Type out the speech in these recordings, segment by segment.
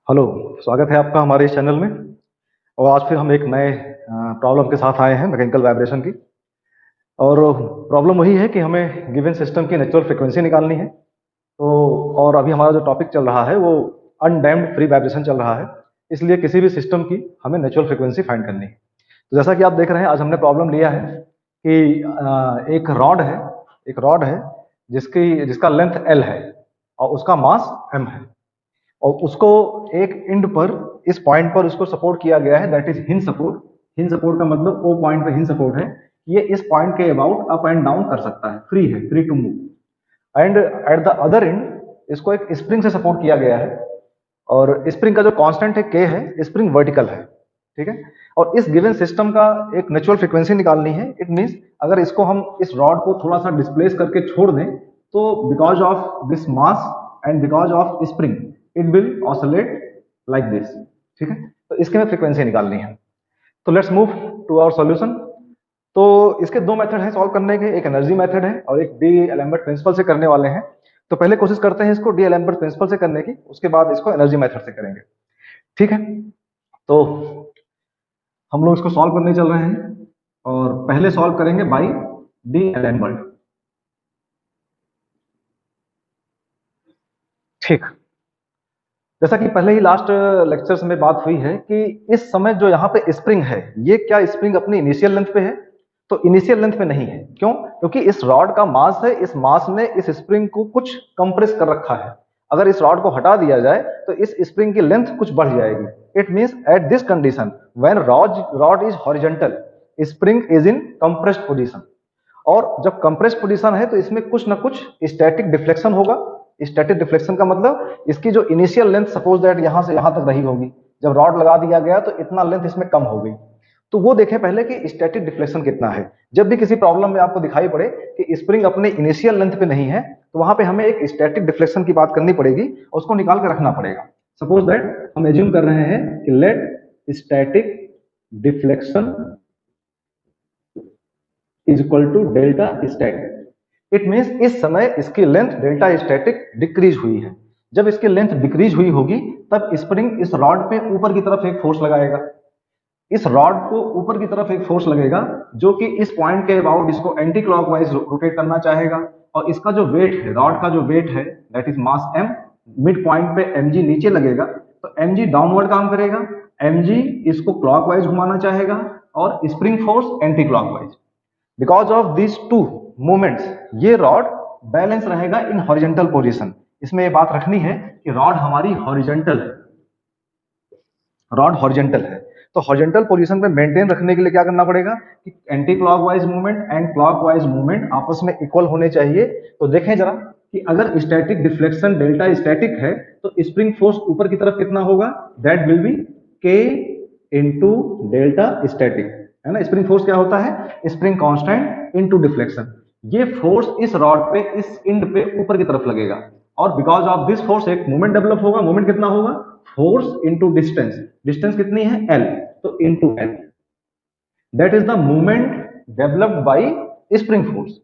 Hello. स्वागत है आपका हमारे इस चैनल में। और आज फिर हम एक नए प्रॉब्लम के साथ आए हैं मैकेनिकल वाइब्रेशन की। और प्रॉब्लम वही है कि हमें गिवन सिस्टम की नेचुरल फ्रीक्वेंसी निकालनी है। तो और अभी हमारा जो टॉपिक चल रहा है वो अनडैम्प्ड फ्री वाइब्रेशन चल रहा है। इसलिए किसी भी सिस्टम की हमें नेचुरल फ्रीक्वेंसी फाइंड करनी है। तो जैसा कि आप देख रहे हैं, आज हमने प्रॉब्लम लिया है कि एक रॉड है जिसका लेंथ एल है और उसका मास एम है। और उसको एक एंड पर, इस पॉइंट पर उसको सपोर्ट किया गया है, that is hinge support. Hinge support का मतलब ओ पॉइंट पे हिंज सपोर्ट है। ये इस पॉइंट के अबाउट अप एंड डाउन कर सकता है, फ्री है, free to move. And at the other end इसको एक स्प्रिंग से सपोर्ट किया गया है। और स्प्रिंग का जो कांस्टेंट है के है, स्प्रिंग वर्टिकल है। ठीक है। और इस गिवन सिस्टम का एक नेचुरल फ्रीक्वेंसी निकालनी है। इट मींस अगर इसको हम इस रॉड को थोड़ा सा डिस्प्लेस करके छोड़ दें, तो because of this mass and because of spring it will oscillate like this. ठीक है। तो इसके में फ्रीक्वेंसी निकालनी है। तो let's move to our solution. तो इसके दो मेथड हैं सॉल्व करने के, एक एनर्जी मेथड है और एक डी एलम्बर्ट प्रिंसिपल से करने वाले हैं। तो पहले कोशिश करते हैं इसको डी एलम्बर्ट प्रिंसिपल से करने की, उसके बाद इसको एनर्जी मेथड से करेंगे। ठीक है। तो हम लोग इसको सॉल्व करने चल रहे हैं और पहले सॉल्व करेंगे बाई डी एलम्बर्ट। ठीक। जैसा कि पहले ही लास्ट लेक्चर्स में बात हुई है कि इस समय जो यहाँ पे स्प्रिंग है, ये क्या स्प्रिंग अपनी इनिशियल लेंथ पे है? तो इनिशियल लेंथ पे नहीं है। क्यों? क्योंकि इस रॉड का मास है, इस मास ने इस स्प्रिंग को कुछ कंप्रेस कर रखा है। अगर इस रॉड को हटा दिया जाए तो इस स्प्रिंग की लेंथ कुछ बढ़ जाएगी। It means at this condition when rod is horizontal, spring is in compressed position. और जब कंप्रेस पोजीशन है तो इसमें कुछ ना कुछ स्टैटिक डिफ्लेक्शन होगा। स्टैटिक डिफ्लेक्शन का मतलब इसकी जो इनिशियल लेंथ सपोज दैट यहां से यहां तक रही होगी, जब रॉड लगा दिया गया तो इतना लेंथ इसमें कम हो गई। तो वो देखें पहले कि स्टैटिक डिफ्लेक्शन कितना है। जब भी किसी प्रॉब्लम में आपको दिखाई पड़े कि स्प्रिंग अपने इनिशियल लेंथ पे नहीं है, तो वहां पे हमें एक स्टैटिक डिफ्लेक्शन की बात करनी पड़ेगी और उसको निकाल कर रखना पड़ेगा। सपोज दैट हम एज्यूम कर रहे हैं कि let static deflection is equal to delta static. It means इस समय इसकी लेंथ डेल्टा स्टैटिक डिक्रीज हुई है। जब इसकी लेंथ डिक्रीज हुई होगी तब स्प्रिंग इस रॉड पे ऊपर की तरफ एक फोर्स लगाएगा। इस रॉड को ऊपर की तरफ एक फोर्स लगेगा जो कि इस पॉइंट के अबाउट इसको एंटी क्लॉकवाइज रोटेट करना चाहेगा। और इसका जो वेट है, रॉड का जो वेट है, that is mass M. Mid point पे एम जी नीचे लगेगा तो एम जी डाउनवर्ड काम करेगा। एम जी इसको क्लॉकवाइज घुमाना चाहेगा और spring force anti clockwise. Because of this two movements ये रॉड बैलेंस रहेगा इन हॉरिजेंटल पोजीशन। इसमें ये बात रखनी है कि रॉड हमारी हॉरिजेंटल है, रॉड हॉरिजेंटल है। तो हॉरिजेंटल पोजीशन पे मेंटेन रखने के लिए क्या करना पड़ेगा कि anti clockwise movement and clockwise movement आपस में इक्वल होने चाहिए। तो देखें जरा कि अगर स्टैटिक डिफ्लेक्शन डेल्टा स्टैटिक है तो स्प्रिंग फोर्स ऊपर की तरफ कितना होगा? दैट विल बी के इंटू डेल्टा स्टैटिक, है ना। स्प्रिंग फोर्स क्या होता है? Spring constant into deflection. ये फोर्स इस रॉड पे, इस इंड पे ऊपर की तरफ लगेगा और बिकॉज ऑफ दिस फोर्स एक मोमेंट डेवलप होगा। मोमेंट कितना होगा? Force into distance. डिस्टेंस कितनी है? एल। तो into L, that is the movement developed by spring force.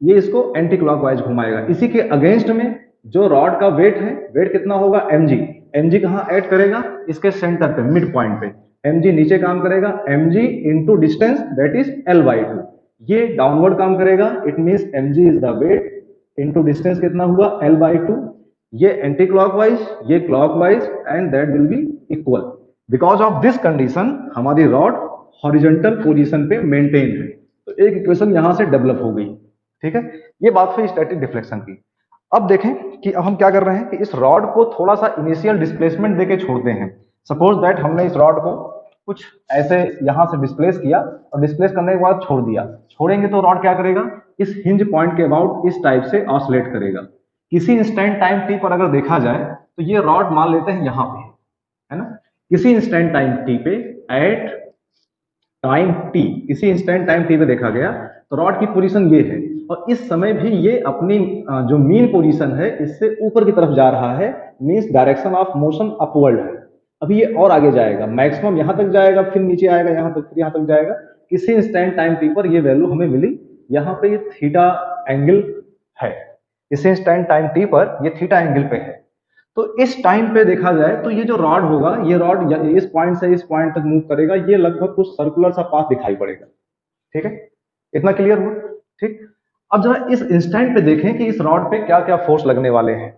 ये इसको एंटी क्लॉकवाइज घुमाएगा। इसी के अगेंस्ट में जो रॉड का वेट है, वेट कितना होगा? M G. एम जी कहां ऐड करेगा? इसके सेंटर पे, मिड पॉइंट पे। एम जी नीचे काम करेगा, M G into distance that is L by two. ये डाउनवर्ड काम करेगा। It means M G is the weight into distance कितना हुआ? L by two. ये एंटी क्लॉकवाइज, ये clockwise, and that will be equal. Because of this condition हमारी rod horizontal position पे maintain है। तो एक इक्वेशन यहां से डेवलप हो गई। ठीक है। ये बात हुई स्टैटिक डिफ्लेक्शन की। अब देखें कि अब हम क्या कर रहे हैं कि इस रॉड को थोड़ा सा इनिशियल डिस्प्लेसमेंट देके छोड़ते हैं। सपोज दैट हमने इस रॉड को कुछ ऐसे यहां से डिस्प्लेस किया और डिस्प्लेस करने के बाद छोड़ दिया। छोड़ेंगे तो रॉड क्या करेगा? इस हिंज पॉइंट के अबाउट इस टाइप से ऑसिलेट करेगा। किसी इंस्टेंट टाइम टी पर अगर देखा जाए तो ये रॉड मान लेते हैं यहां पे, है ना। किसी इंस्टेंट टाइम टी पे, एट टाइम टी, किसी इंस्टेंट टाइम टी पे देखा गया तो रॉड की पोजीशन ये है और इस समय भी ये अपनी जो मीन पोजीशन है इससे ऊपर की तरफ जा रहा है। Means direction of motion upward है। अभी ये और आगे जाएगा, मैक्सिमम यहां तक जाएगा, फिर नीचे आएगा यहां तक, फिर यहां तक जाएगा। किसी इंस्टेंट टाइम टी पर ये वैल्यू हमें मिली, यहां पे ये थीटा एंगल है। इस इंस्टेंट टाइम टी पर ये थीटा एंगल पे है। तो इस टाइम पे देखा जाए तो ये जो रॉड होगा, ये रॉड इस पॉइंट से इस पॉइंट तक मूव करेगा, ये लगभग कुछ सर्कुलर सा पाथ दिखाई पड़ेगा। ठीक है, इतना क्लियर हुआ? ठीक। अब जरा इस इंस्टेंट पे देखें कि इस रॉड पे क्या क्या फोर्स लगने वाले हैं।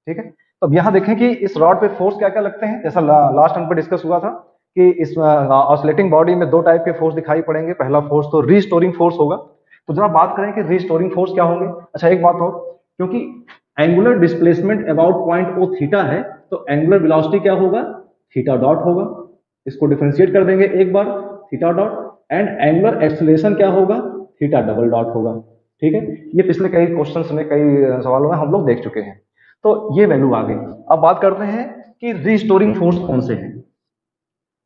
ठीक है, तो अब यहाँ देखें कि इस रॉड पे फोर्स क्या क्या लगते हैं। जैसा लास्ट टाइम पे डिस्कस हुआ था कि इस ऑसिलेटिंग बॉडी में दो टाइप के फोर्स दिखाई पड़ेंगे। पहला फोर्स तो रीस्टोरिंग फोर्स होगा। तो जरा बात करें कि रीस्टोरिंग फोर्स क्या होंगे। अच्छा एक बात और, क्योंकि angular displacement about point O theta है, तो एंगुलर वेलोसिटी क्या होगा, थीटा डॉट होगा। इसको डिफरेंशिएट कर देंगे एक बार, theta dot. And angular acceleration क्या होगा, थीटा डबल डॉट होगा। ठीक है, ये पिछले कई क्वेश्चंस में, कई सवालों में हम लोग देख चुके हैं। तो ये वैल्यू आ गई। अब बात करते हैं कि रीस्टोरिंग फोर्स कौन से हैं।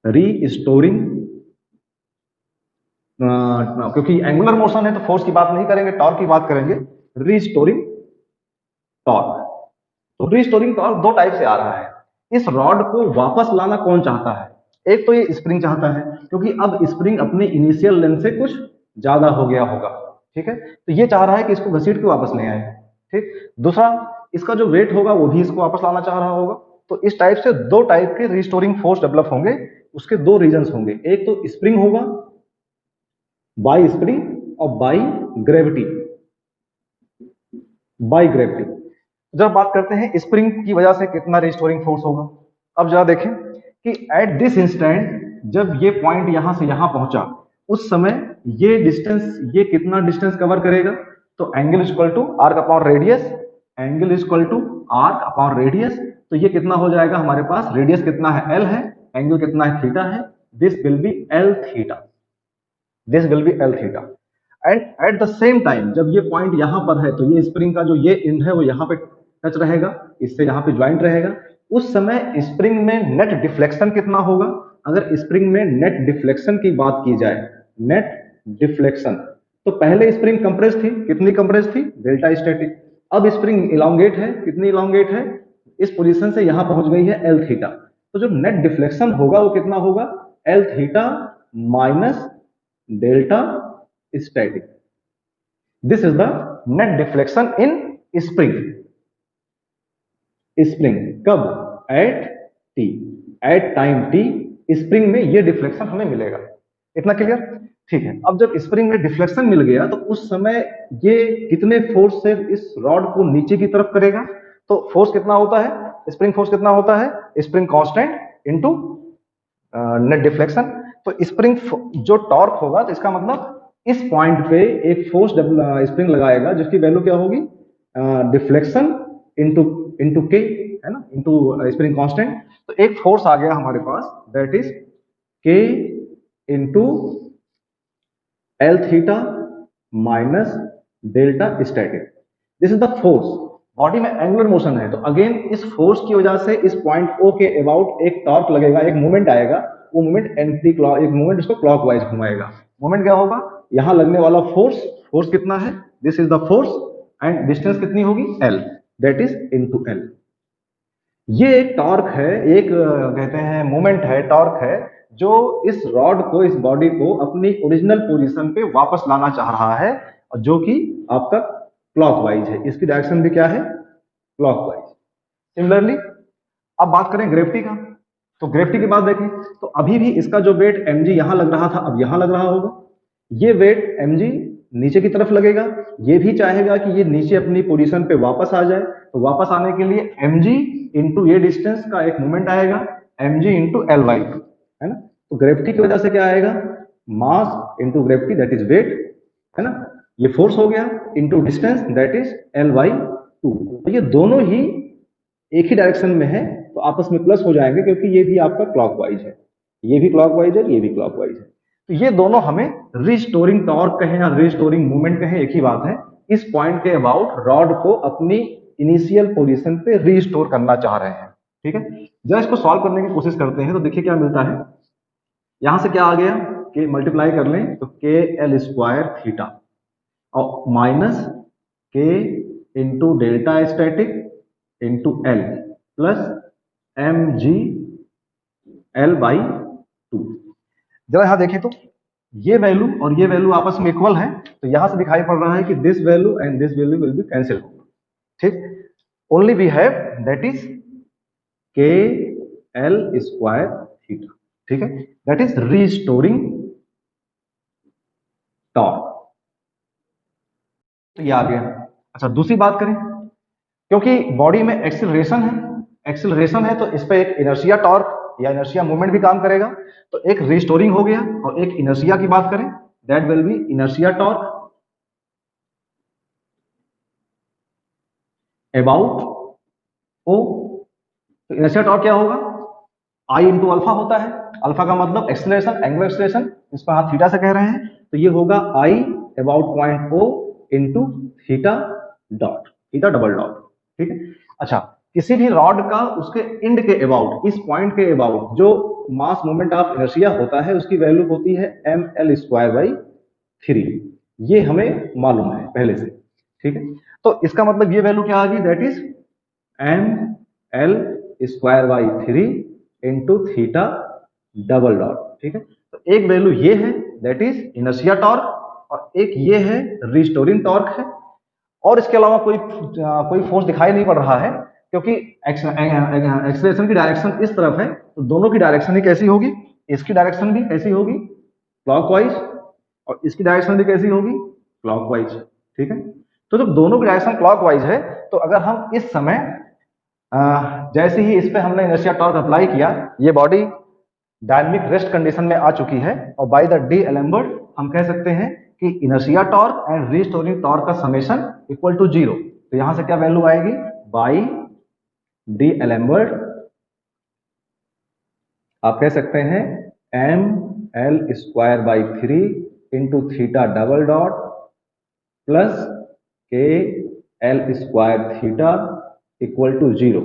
रीस्टोरिंग, क्योंकि एंगुलर मोशन है तो फोर्स की बात नहीं करेंगे, टॉर्क की बात करेंगे। Restoring torque. तो रीस्टोरिंग टॉर्क दो टाइप से आ रहा है। इस रॉड को वापस लाना कौन चाहता है। एक तो ये स्प्रिंग चाहता है, क्योंकि अब स्प्रिंग अपने इनिशियल लेंथ से कुछ ज्यादा हो गया होगा। ठीक है, तो ये चाह रहा है कि इसको घसीट के वापस ले आए। ठीक। दूसरा, इसका जो वेट होगा वो भी इसको वापस लाना चाह रहा होगा। तो इस टाइप से दो टाइप के रिस्टोरिंग फोर्स डेवलप होंगे। उसके दो रीजंस होंगे, एक तो स्प्रिंग होगा, बाई स्प्रिंग, और बाई ग्रेविटी। By gravity. जब बात करते हैं स्प्रिंग की वजह से कितना रिस्टोरिंग फोर्स होगा, अब जरा देखें कि एट दिस इंस्टेंट जब ये पॉइंट यहां से यहां पहुंचा, उस समय ये डिस्टेंस, ये कितना डिस्टेंस कवर करेगा। तो angle equal to arc upon radius, angle equal to arc upon radius. तो ये कितना हो जाएगा हमारे पास, रेडियस कितना है, एल है, एंगल कितना है, थीटा है। This will be L theta, this will be L theta. And at the same time जब ये पॉइंट यहां पर है, तो ये स्प्रिंग का जो ये एंड है वो यहां पे टच रहेगा, इससे यहां पे ज्वाइंट रहेगा। उस समय स्प्रिंग में नेट डिफ्लेक्शन कितना होगा। अगर स्प्रिंग में नेट डिफ्लेक्शन की बात की जाए, नेट डिफ्लेक्शन, तो पहले स्प्रिंग कंप्रेस थी, कितनी कंप्रेस थी, डेल्टा स्टैटिक। अब स्प्रिंग इलांगेट है, कितनी इलांगेट है, इस पोजीशन से यहां पहुंच गई है एल थीटा। तो जो नेट डिफ्लेक्शन होगा वो कितना होगा, L theta minus delta static. This is the net deflection in spring. Spring कब, at T, at time T spring में ये डिफ्लेक्शन हमें मिलेगा। इतना क्लियर? ठीक है, अब जब स्प्रिंग में डिफ्लेक्शन मिल गया तो उस समय ये कितने फोर्स से इस रॉड को नीचे की तरफ करेगा। तो फोर्स कितना होता है, स्प्रिंग फोर्स कितना होता है, spring constant into net deflection. तो स्प्रिंग जो टॉर्क होगा, तो इसका मतलब इस पॉइंट पे एक फोर्स स्प्रिंग लगाएगा जिसकी वैल्यू क्या होगी, डिफ्लेक्शन इनटू इनटू के, है ना, इनटू स्प्रिंग कांस्टेंट। तो एक फोर्स आ गया हमारे पास, दैट इज के into L theta minus delta static. This is the force. Body में एंगुलर मोशन है, तो अगेन इस फोर्स की वजह से इस पॉइंट ओ के अबाउट एक टॉर्क लगेगा, एक मूवमेंट आएगा। वो मूवमेंट एंटी क्लॉक, एक मूवमेंट इसको क्लॉकवाइज घुमाएगा। मूवमेंट क्या होगा, यहां लगने वाला फोर्स, फोर्स कितना है, this is the force, and distance कितनी होगी, L, that is into L. ये एक टॉर्क है, एक कहते हैं मोमेंट है, टॉर्क है, जो इस रॉड को, इस बॉडी को अपनी ओरिजिनल पोजीशन पे वापस लाना चाह रहा है, और जो कि आपका क्लॉकवाइज है। इसकी डायरेक्शन भी क्या है, क्लॉकवाइज। सिमिलरली अब बात करें ग्रेविटी का, तो ग्रेविटी की बात देखें तो अभी भी इसका जो वेट mg यहां लग रहा था, अब यहां लग रहा होगा। ये वेट mg नीचे की तरफ लगेगा, ये भी चाहेगा कि ये नीचे अपनी पोजीशन पे वापस आ जाए। तो वापस आने के लिए mg इंटू ये डिस्टेंस का एक मूवमेंट आएगा, mg इंटू एल वाई, है ना। तो ग्रेविटी की वजह से क्या आएगा, mass into gravity that is weight, है ना। ये फोर्स हो गया into distance that is L by two. तो ये दोनों ही एक ही डायरेक्शन में है, तो आपस में प्लस हो जाएंगे, क्योंकि ये भी आपका क्लॉकवाइज है, ये भी क्लॉकवाइज है, ये भी क्लॉकवाइज है। तो ये दोनों हमें रिस्टोरिंग टॉर्क कहें या रिस्टोरिंग मूवमेंट कहें, एक ही बात है। इस पॉइंट के अबाउट रॉड को अपनी इनिशियल पोजीशन पे रिस्टोर करना चाह रहे हैं। ठीक है, जब इसको सॉल्व करने की कोशिश करते हैं तो देखिए क्या मिलता है। यहां से क्या आ गया, कि मल्टीप्लाई कर लें तो के एल स्क्वायर थीटा और minus K into delta static into L plus M G L by two. जरा यहां देखें तो ये वैल्यू और ये वैल्यू आपस में इक्वल है, तो यहां से दिखाई पड़ रहा है कि this value and this value will be cancel. ठीक, only we have that is K L square theta, ठीक है, दैट इज रीस्टोरिंग टॉर्क। तो ये आ गया। अच्छा, दूसरी बात करें, क्योंकि बॉडी में एक्सिलरेशन है तो इस पे एक इनर्शिया टॉर्क या इनर्शिया मूवमेंट भी काम करेगा। तो एक रीस्टोरिंग हो गया, और एक इनर्शिया की बात करें, that will be inertia torque about O. तो इनर्शिया टॉर्क क्या होगा, आई इंटू अल्फा होता है। अल्फा का मतलब एक्सिलरेशन, एंगुलर एक्सिलरेशन, इसको आप थीटा से कह रहे हैं, तो ये होगा I about point O into theta dot, theta double dot, ठीक है। अच्छा, किसी भी रॉड का उसके एंड के अबाउट, इस पॉइंट के अबाउट जो मास मोमेंट ऑफ इनर्शिया होता है, उसकी वैल्यू होती है एम एल स्क्वायर बाई 3। ये हमें मालूम है पहले से, ठीक है। तो इसका मतलब ये वैल्यू क्या आ गई, that is M L square by 3 into theta double dot, ठीक है। तो एक वैल्यू ये है, दैट इज इनर्शिया टॉर्क, और एक ये है रिस्टोरिंग टॉर्क है। और इसके अलावा कोई फोर्स दिखाई नहीं पड़ रहा है, क्योंकि एक्सेलरेशन की डायरेक्शन इस तरफ है, तो दोनों की डायरेक्शन ही कैसी होगी, इसकी डायरेक्शन भी कैसी होगी, क्लॉकवाइज, और इसकी डायरेक्शन भी कैसी होगी, क्लॉकवाइज, ठीक है। तो जब दोनों की डायरेक्शन क्लॉकवाइज है, तो अगर हम इस समय जैसे ही इस पे हमने इनर्शिया टॉर्क अप्लाई किया, ये बॉडी डायनामिक रेस्ट कंडीशन में आ चुकी है, और बाय द डी एलम्बर्ट हम कह सकते हैं कि inertia torque and restoring torque का समेशन इक्वल टू 0। तो यहां से क्या वैल्यू आएगी, बाई डी एलम्बर्ट आप कह सकते हैं M L square by 3 into theta double dot plus K L square theta equal to 0,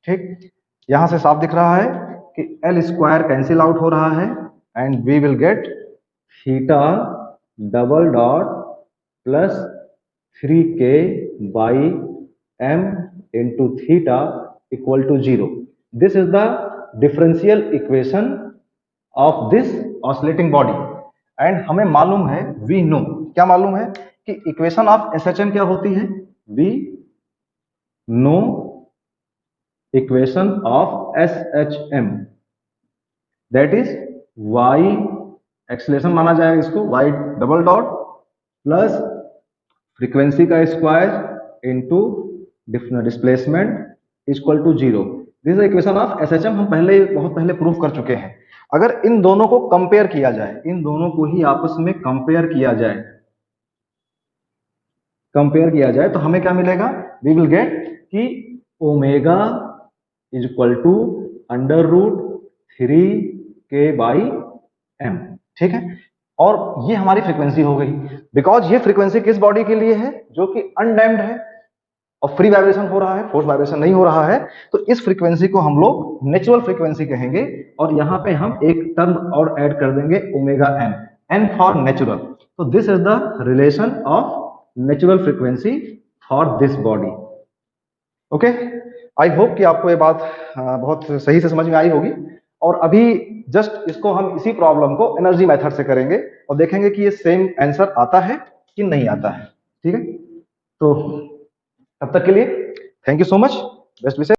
ठीक। यहां से साफ दिख रहा है कि एल स्क्वायर कैंसिल आउट हो रहा है, and we will get theta double dot plus 3k by m into theta equal to 0। This is the differential equation of this oscillating body. And हमें मालूम है, वी नो, क्या मालूम है कि इक्वेशन ऑफ एसएचएम क्या होती है, we know equation of SHM, that is Y acceleration माना जाएगा इसको, Y double dot plus frequency का square into displacement equal to 0। This is equation of SHM, हम बहुत पहले प्रूफ कर चुके हैं। अगर इन दोनों को कंपेयर किया जाए, इन दोनों को ही आपस में कंपेयर किया जाए तो हमें क्या मिलेगा, वी विल गेट कि omega is equal to under root 3k by m, ठीक है। और ये हमारी फ्रीक्वेंसी हो गई, बिकॉज ये फ्रीक्वेंसी किस बॉडी के लिए है, जो कि अनडैम्प्ड है और फ्री वाइब्रेशन हो रहा है, फोर्स वाइब्रेशन नहीं हो रहा है। तो इस फ्रीक्वेंसी को हम लोग नेचुरल फ्रीक्वेंसी कहेंगे, और यहां पे हम एक टर्म और ऐड कर देंगे omega N, N for natural. तो this is the relation of natural frequency for this body. Okay, I hope कि आपको ये बात बहुत सही से समझ में आई होगी। और अभी जस्ट इसको हम इसी प्रॉब्लम को एनर्जी मेथड से करेंगे, और देखेंगे कि ये सेम आंसर आता है कि नहीं आता है, ठीक है। तो तब तक के लिए thank you so much, best wishes.